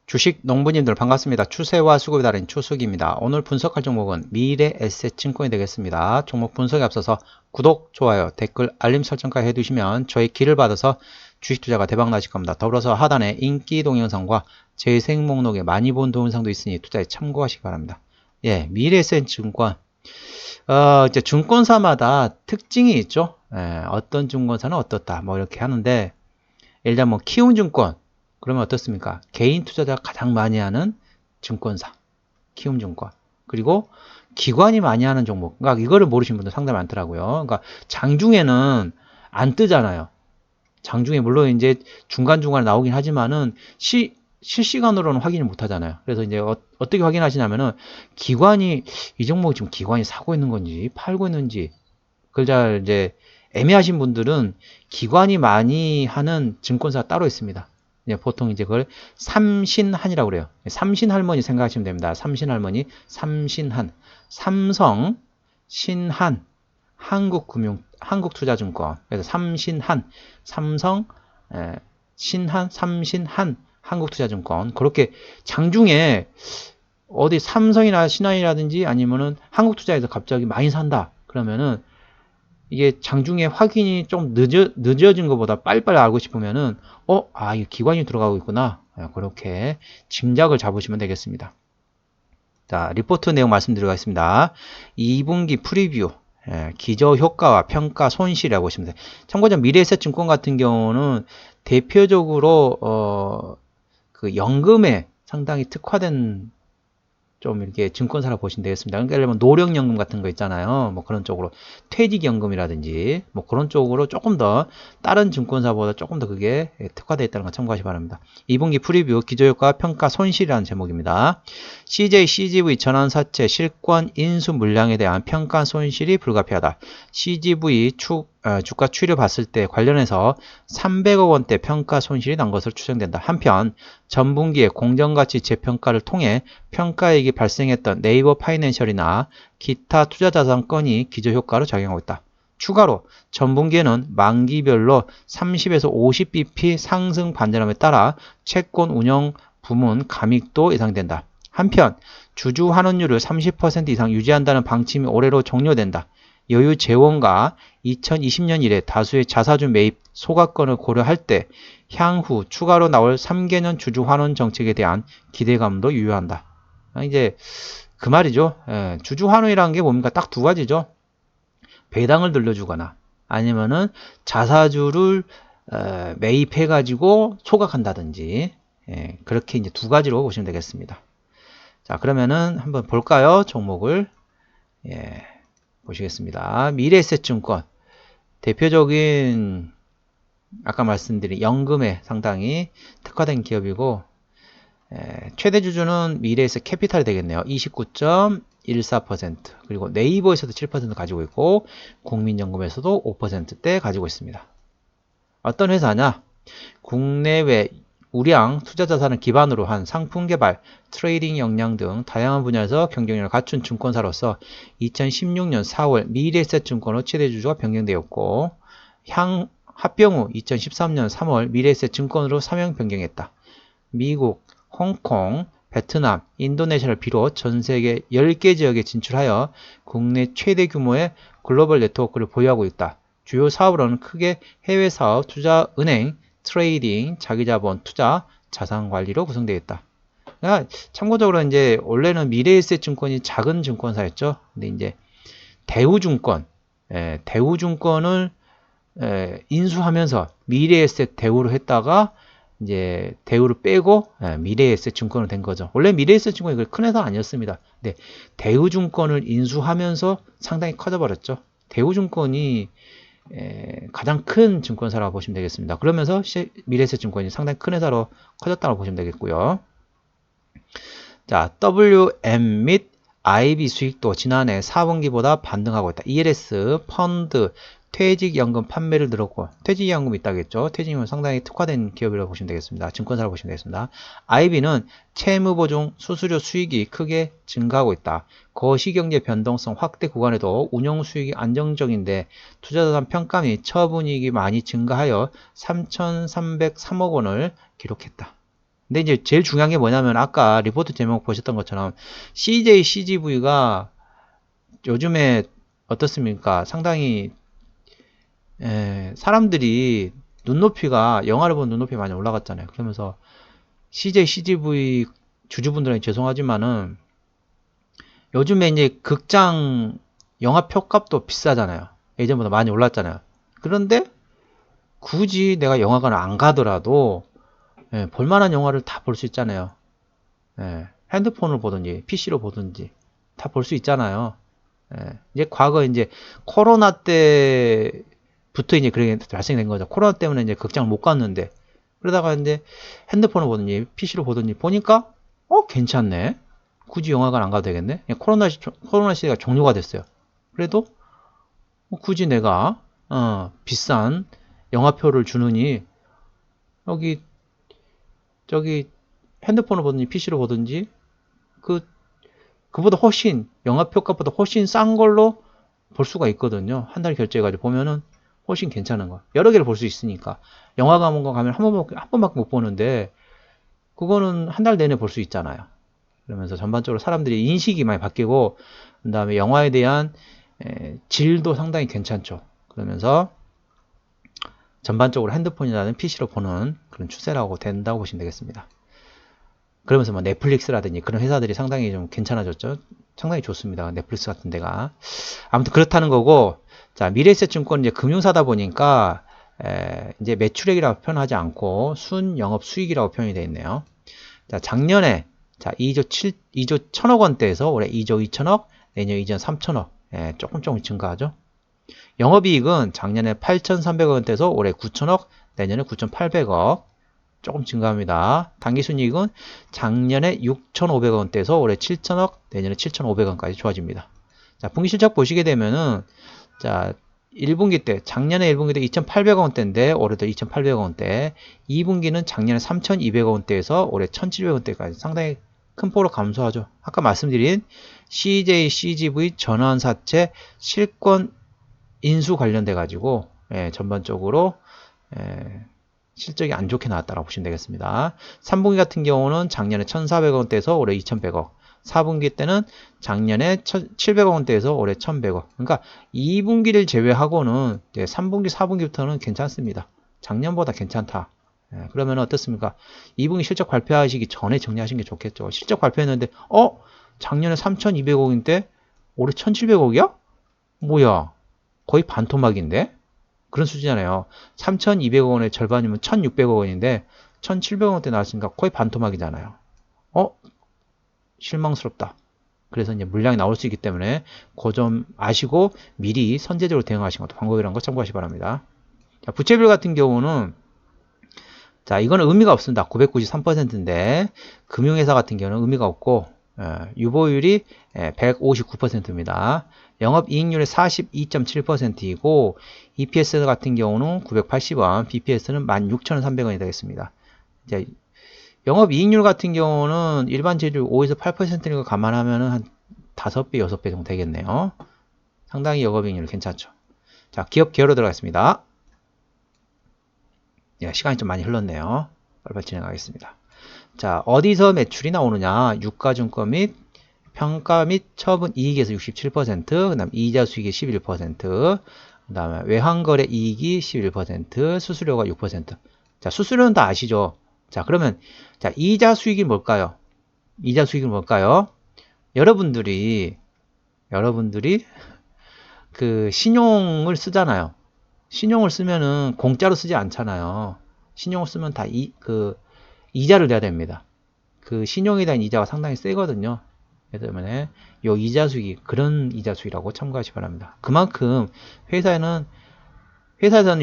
주식 농부님들 반갑습니다. 추세와 수급에 달인 추석입니다. 오늘 분석할 종목은 미래에셋증권이 되겠습니다. 종목 분석에 앞서서 구독, 좋아요, 댓글, 알림 설정까지 해두시면 저희 길을 받아서 주식 투자가 대박 나실 겁니다. 더불어서 하단에 인기 동영상과 재생 목록에 많이 본 동영상도 있으니 투자에 참고하시기 바랍니다. 예, 미래에셋증권. 이제 증권사마다 특징이 있죠. 어떤 증권사는 어떻다. 뭐 이렇게 하는데, 일단 뭐 키움증권. 그러면 어떻습니까? 개인 투자자가 가장 많이 하는 증권사, 키움증권. 그리고 기관이 많이 하는 종목. 그러니까 이거를 모르시는 분들 상당히 많더라고요. 그러니까 장중에는 안 뜨잖아요. 장중에 물론 이제 중간중간에 나오긴 하지만은 실시간으로는 확인을 못 하잖아요. 그래서 이제 어떻게 확인하시냐면은 기관이 이 종목 지금 기관이 사고 있는 건지 팔고 있는지 그걸 잘 이제 애매하신 분들은 기관이 많이 하는 증권사 따로 있습니다. 보통 이제 그걸 삼신한이라고 그래요. 삼신할머니 생각하시면 됩니다. 삼신할머니, 삼신한, 삼성, 신한, 한국투자증권. 그래서 삼신한, 삼성, 신한, 삼신한, 한국투자증권. 그렇게 장중에 어디 삼성이나 신한이라든지 아니면은 한국투자에서 갑자기 많이 산다. 그러면은 이게 장중에 확인이 좀 늦어진 것보다 빨리빨리 알고 싶으면은, 이게 기관이 들어가고 있구나. 그렇게 짐작을 잡으시면 되겠습니다. 자, 리포트 내용 말씀드리겠습니다. 2분기 프리뷰, 기저효과와 평가 손실이라고 보시면 돼요. 참고로 미래에셋증권 같은 경우는 대표적으로, 그 연금에 상당히 특화된 좀 이렇게 증권사라 보시면 되겠습니다. 그러니까 예를 들면 노령연금 같은 거 있잖아요. 뭐 그런 쪽으로 퇴직연금이라든지 뭐 그런 쪽으로 조금 더 다른 증권사보다 조금 더 그게 특화되어 있다는 거 참고하시기 바랍니다. 2분기 프리뷰 기저효과 평가 손실이라는 제목입니다. CJ, CGV 전환사채 실권 인수 물량에 대한 평가 손실이 불가피하다. CGV 주가 추이를 봤을 때 관련해서 300억 원대 평가 손실이 난 것으로 추정된다. 한편 전분기에 공정가치 재평가를 통해 평가액이 발생했던 네이버 파이낸셜이나 기타 투자자산 건이 기저효과로 작용하고 있다. 추가로 전분기에는 만기별로 30에서 50bp 상승 반전함에 따라 채권 운영 부문 감익도 예상된다. 한편 주주 환원율을 30% 이상 유지한다는 방침이 올해로 종료된다. 여유 재원과 2020년 이래 다수의 자사주 매입 소각권을 고려할 때 향후 추가로 나올 3개년 주주 환원 정책에 대한 기대감도 유효한다. 이제 그 말이죠. 주주 환원이라는 게 뭡니까? 딱 두 가지죠. 배당을 늘려주거나 아니면은 자사주를 매입해 가지고 소각한다든지 그렇게 이제 두 가지로 보시면 되겠습니다. 자, 그러면은 한번 볼까요? 종목을 보시겠습니다. 미래에셋증권 대표적인 아까 말씀드린 연금에 상당히 특화된 기업이고 최대 주주는 미래에셋 캐피탈이 되겠네요. 29.14% 그리고 네이버에서도 7% 가지고 있고 국민연금에서도 5%대 가지고 있습니다. 어떤 회사냐? 국내외 우량 투자자산을 기반으로 한 상품 개발, 트레이딩 역량 등 다양한 분야에서 경쟁력을 갖춘 증권사로서 2016년 4월 미래에셋증권으로 최대주주가 변경되었고 합병 후 2013년 3월 미래에셋증권으로 사명 변경했다. 미국, 홍콩, 베트남, 인도네시아를 비롯 전 세계 10개 지역에 진출하여 국내 최대 규모의 글로벌 네트워크를 보유하고 있다. 주요 사업으로는 크게 해외 사업, 투자, 은행, 트레이딩, 자기자본, 투자, 자산관리로 구성되어 있다. 그러니까 참고적으로 이제 원래는 미래에셋증권이 작은 증권사였죠. 근데 이제 대우증권, 대우증권을 인수하면서 미래에셋 대우로 했다가 이제 대우를 빼고 미래에셋증권으로 된 거죠. 원래 미래에셋증권이 큰 회사 아니었습니다. 근데 대우증권을 인수하면서 상당히 커져버렸죠. 대우증권이 가장 큰 증권사라고 보시면 되겠습니다. 그러면서 미래에셋증권이 상당히 큰 회사로 커졌다고 보시면 되겠고요. 자, WM 및 IB 수익도 지난해 4분기보다 반등하고 있다. ELS, 펀드, 퇴직연금 판매를 늘었고 퇴직연금이 있다겠죠. 퇴직연금 상당히 특화된 기업이라고 보시면 되겠습니다. 증권사라고 보시면 되겠습니다. IB는 채무보증 수수료 수익이 크게 증가하고 있다. 거시경제 변동성 확대 구간에도 운용수익이 안정적인데 투자자산 평가 및 처분이익이 많이 증가하여 3,303억 원을 기록했다. 근데 이제 제일 중요한 게 뭐냐면 아까 리포트 제목 보셨던 것처럼 CJ, CGV가 요즘에 어떻습니까? 상당히 사람들이 눈높이가 영화를 보는 눈높이 많이 올라갔잖아요. 그러면서 CJ, CGV 주주분들은 죄송하지만은 요즘에 이제 극장 영화 표값도 비싸잖아요. 예전보다 많이 올랐잖아요. 그런데 굳이 내가 영화관을 안 가더라도 볼만한 영화를 다 볼 수 있잖아요. 핸드폰을 보든지 PC로 보든지 다 볼 수 있잖아요. 이제 과거 이제 코로나 때부터 이제 그렇게 발생된 거죠. 코로나 때문에 이제 극장을 못 갔는데 그러다가 이제 핸드폰을 보든지 PC로 보든지 보니까 괜찮네. 굳이 영화관 안 가도 되겠네. 코로나 시대가 종료가 됐어요. 그래도 굳이 내가 비싼 영화표를 주느니 여기 저기 핸드폰을 보든지 PC로 보든지 그보다 훨씬 영화표 값보다 훨씬 싼 걸로 볼 수가 있거든요. 한 달 결제해가지고 보면은 훨씬 괜찮은 거. 여러 개를 볼 수 있으니까. 영화관 가면 한 번밖에 못 보는데 그거는 한 달 내내 볼 수 있잖아요. 그러면서 전반적으로 사람들이 인식이 많이 바뀌고 그 다음에 영화에 대한 질도 상당히 괜찮죠. 그러면서 전반적으로 핸드폰이라는 PC로 보는 그런 추세라고 된다고 보시면 되겠습니다. 그러면서 뭐 넷플릭스라든지 그런 회사들이 상당히 좀 괜찮아졌죠. 상당히 좋습니다. 넷플릭스 같은 데가. 아무튼 그렇다는 거고, 자, 미래에셋증권 이제 금융사다 보니까, 이제 매출액이라고 표현하지 않고, 순 영업 수익이라고 표현이 되어 있네요. 자, 작년에, 자, 2조 1000억 원대에서 올해 2조 2천억, 내년 2조 3천억, 조금 증가하죠. 영업이익은 작년에 8,300억 원대에서 올해 9천억, 내년에 9,800억. 조금 증가합니다. 당기순이익은 작년에 6,500원 원대에서 올해 7천억, 내년에 7,500원까지 좋아집니다. 자, 분기실적 보시게 되면은, 자, 1분기 때, 작년에 1분기 때 2,800원 원대인데, 올해도 2,800원 원대. 2분기는 작년에 3,200원 원대에서 올해 1,700원 원대까지 상당히 큰 폭으로 감소하죠. 아까 말씀드린 CJ, CGV 전환사채 실권 인수 관련돼 가지고, 전반적으로, 실적이 안 좋게 나왔다고 보시면 되겠습니다. 3분기 같은 경우는 작년에 1,400원 원대에서 올해 2,100억. 4분기 때는 작년에 700억 원대에서 올해 1,100억. 그러니까 2분기를 제외하고는 3분기, 4분기부터는 괜찮습니다. 작년보다 괜찮다. 그러면 어떻습니까? 2분기 실적 발표하시기 전에 정리하시는 게 좋겠죠. 실적 발표했는데 작년에 3,200억인데 올해 1,700억이야? 뭐야? 거의 반토막인데? 그런 수준이잖아요. 3,200억 원의 절반이면 1,600억 원인데 1,700억 원대 나왔으니까 거의 반토막이잖아요. 실망스럽다. 그래서 이제 물량이 나올 수 있기 때문에 그 점 아시고 미리 선제적으로 대응하시는 것도 방법이라는 거 참고하시기 바랍니다. 자, 부채비율 같은 경우는 자, 이거는 의미가 없습니다. 993%인데 금융회사 같은 경우는 의미가 없고 유보율이 159%입니다. 영업이익률이 42.7%이고 EPS 같은 경우는 980원, BPS는 16,300원이 되겠습니다. 이제 영업이익률 같은 경우는 일반 제조 5에서 8%인 거 감안하면 한 5배, 6배 정도 되겠네요. 상당히 영업이익률 괜찮죠. 자, 기업 개요로 들어가겠습니다. 시간이 좀 많이 흘렀네요. 빨리빨리 진행하겠습니다. 자, 어디서 매출이 나오느냐? 유가증권 및 평가 및 처분 이익에서 67%, 그 다음 이자 수익이 11%, 그 다음에 외환거래 이익이 11%, 수수료가 6%. 자, 수수료는 다 아시죠? 자, 그러면, 자, 이자 수익이 뭘까요? 이자 수익이 뭘까요? 여러분들이 그 신용을 쓰잖아요. 신용을 쓰면은 공짜로 쓰지 않잖아요. 신용을 쓰면 다 이자를 내야 됩니다. 그 신용에 대한 이자가 상당히 세거든요. 그렇기 때문에 요 이자 수익이 그런 이자 수익이라고 참고하시기 바랍니다. 그만큼 회사에서는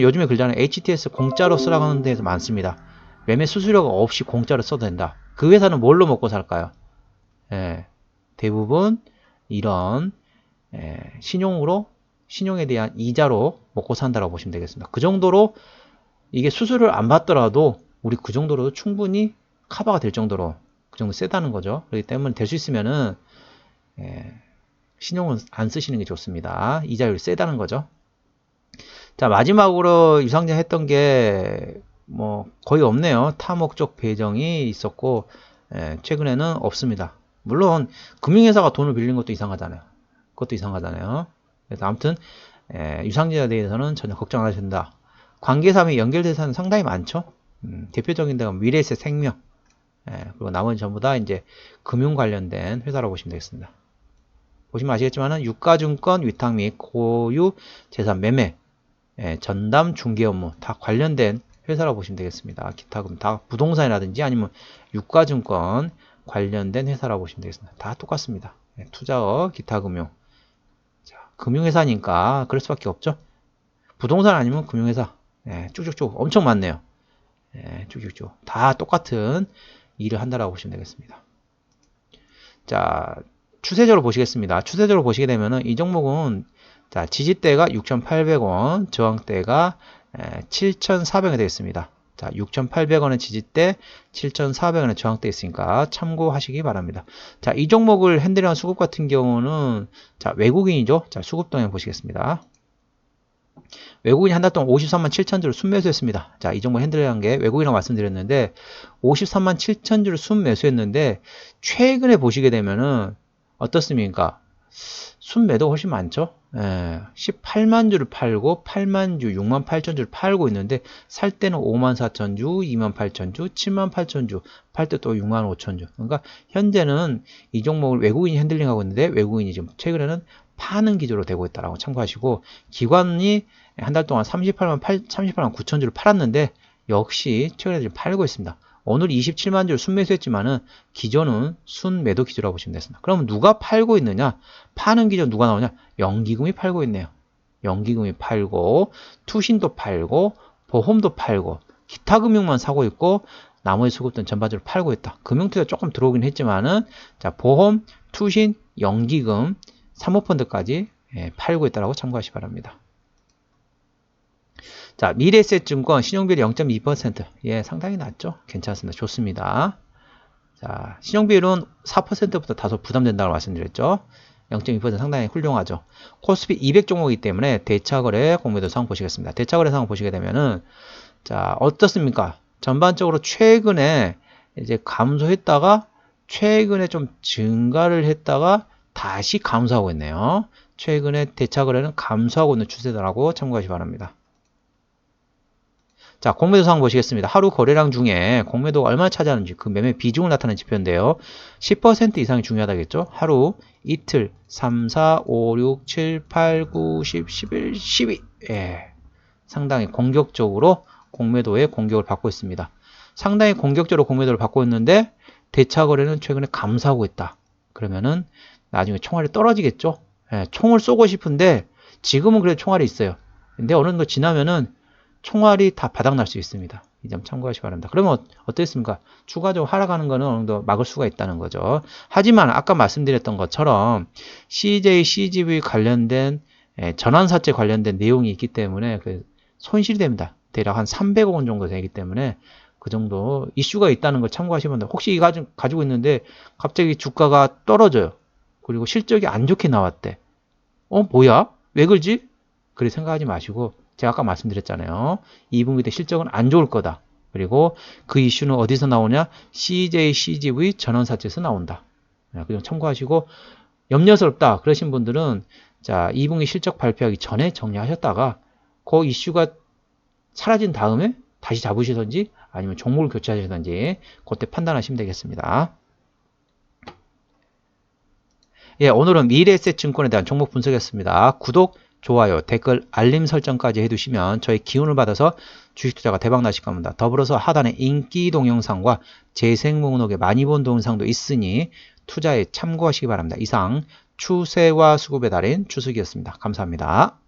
요즘에 그러잖아요. HTS 공짜로 쓰라고 하는 데서 많습니다. 매매 수수료가 없이 공짜로 써도 된다. 그 회사는 뭘로 먹고 살까요? 대부분 이런 신용에 대한 이자로 먹고 산다라고 보시면 되겠습니다. 그 정도로 이게 수수료를 안 받더라도 우리 그 정도로도 충분히 커버가 될 정도로 그 정도 세다는 거죠. 그렇기 때문에 될 수 있으면은 신용은 안 쓰시는 게 좋습니다. 이자율이 세다는 거죠. 자, 마지막으로 유상증 했던 게 뭐 거의 없네요. 타목적 배정이 있었고 최근에는 없습니다. 물론 금융회사가 돈을 빌린 것도 이상하잖아요. 그것도 이상하잖아요. 그래서 아무튼 유상증자에 대해서는 전혀 걱정 안 하셔도 된다. 관계사업이 연결된 사는 상당히 많죠. 대표적인 데가 미래에셋 생명, 그리고 나머지 전부 다 이제 금융 관련된 회사라고 보시면 되겠습니다. 보시면 아시겠지만은 유가증권 위탁 및 고유 재산 매매, 전담 중개 업무 다 관련된 회사라고 보시면 되겠습니다. 기타금 다 부동산이라든지 아니면 유가증권 관련된 회사라고 보시면 되겠습니다. 다 똑같습니다. 투자업, 기타금융. 자, 금융회사니까 그럴 수밖에 없죠. 부동산 아니면 금융회사. 쭉쭉쭉 엄청 많네요. 쭉쭉쭉 다 똑같은 일을 한다라고 보시면 되겠습니다. 자, 추세적으로 보시겠습니다. 추세적으로 보시게 되면은 이 종목은 자, 지지대가 6,800원, 저항대가 7,400원이 되겠습니다. 자, 6,800원의 지지대, 7,400원의 저항대 있으니까 참고하시기 바랍니다. 자, 이 종목을 핸들링한 수급 같은 경우는 자, 외국인이죠. 자, 수급 동향 보시겠습니다. 외국인이 한 달 동안 53만 7천 주를 순매수했습니다. 자, 이 종목 핸들링한 게 외국인이라고 말씀드렸는데 53만 7천 주를 순매수했는데 최근에 보시게 되면은 어떻습니까? 순매도 훨씬 많죠. 18만 주를 팔고 8만 주, 6만 8천 주를 팔고 있는데 살 때는 5만 4천 주, 2만 8천 주, 7만 8천 주, 팔 때 또 6만 5천 주. 그러니까 현재는 이 종목을 외국인이 핸들링하고 있는데 외국인이 지금 최근에는 파는 기조로 되고 있다라고 참고하시고 기관이 한 달 동안 38만 9천 주를 팔았는데 역시 최근에 지금 팔고 있습니다. 오늘 27만 주를 순매수했지만은 기존은 순매도 기조라고 보시면 되겠습니다. 그러면 누가 팔고 있느냐? 파는 기조 누가 나오냐? 연기금이 팔고 있네요. 연기금이 팔고 투신도 팔고 보험도 팔고 기타 금융만 사고 있고 나머지 수급들은 전반적으로 팔고 있다. 금융투자 조금 들어오긴 했지만은 자, 보험, 투신, 연기금, 사모펀드까지 팔고 있다라고 참고하시기 바랍니다. 자, 미래에셋증권 신용비율 0.2%. 예, 상당히 낮죠? 괜찮습니다. 좋습니다. 자, 신용비율은 4%부터 다소 부담된다고 말씀드렸죠? 0.2% 상당히 훌륭하죠. 코스피 200 종목이기 때문에 대차거래 공매도 상황 보시겠습니다. 대차거래 상황 보시게 되면은 자, 어떻습니까? 전반적으로 최근에 이제 감소했다가 최근에 좀 증가를 했다가 다시 감소하고 있네요. 최근에 대차거래는 감소하고 있는 추세다라고 참고하시기 바랍니다. 자, 공매도 상황 보시겠습니다. 하루 거래량 중에 공매도가 얼마나 차지하는지 그 매매 비중을 나타내는 지표인데요. 10% 이상이 중요하다겠죠? 하루, 이틀, 3, 4, 5, 6, 7, 8, 9, 10, 11, 12. 예. 상당히 공격적으로 공매도에 공격을 받고 있습니다. 상당히 공격적으로 공매도를 받고 있는데 대차 거래는 최근에 감소하고 있다. 그러면은 나중에 총알이 떨어지겠죠? 예, 총을 쏘고 싶은데 지금은 그래도 총알이 있어요. 근데 어느 정도 지나면은 총알이 다 바닥날 수 있습니다. 이 점 참고하시기 바랍니다. 그러면 어떻습니까? 추가적으로 하락하는 거는 어느 정도 막을 수가 있다는 거죠. 하지만 아까 말씀드렸던 것처럼 CJ, CGV 관련된 전환사채 관련된 내용이 있기 때문에 손실이 됩니다. 대략 한 300억 원 정도 되기 때문에 그 정도 이슈가 있다는 걸 참고하시면 됩니다. 혹시 이거 가지고 있는데 갑자기 주가가 떨어져요. 그리고 실적이 안 좋게 나왔대. 뭐야? 왜 그러지? 그렇게 생각하지 마시고 제가 아까 말씀드렸잖아요. 2분기 때 실적은 안 좋을 거다. 그리고 그 이슈는 어디서 나오냐? CJ, CGV 전환사채에서 나온다. 그냥 참고하시고 염려스럽다. 그러신 분들은 자 2분기 실적 발표하기 전에 정리하셨다가 그 이슈가 사라진 다음에 다시 잡으시든지 아니면 종목을 교체하시든지 그때 판단하시면 되겠습니다. 예, 오늘은 미래에셋증권에 대한 종목 분석이었습니다. 구독, 좋아요, 댓글, 알림 설정까지 해두시면 저희 기운을 받아서 주식투자가 대박나실 겁니다. 더불어서 하단에 인기 동영상과 재생 목록에 많이 본 동영상도 있으니 투자에 참고하시기 바랍니다. 이상 추세와 수급의 달인 추석이었습니다. 감사합니다.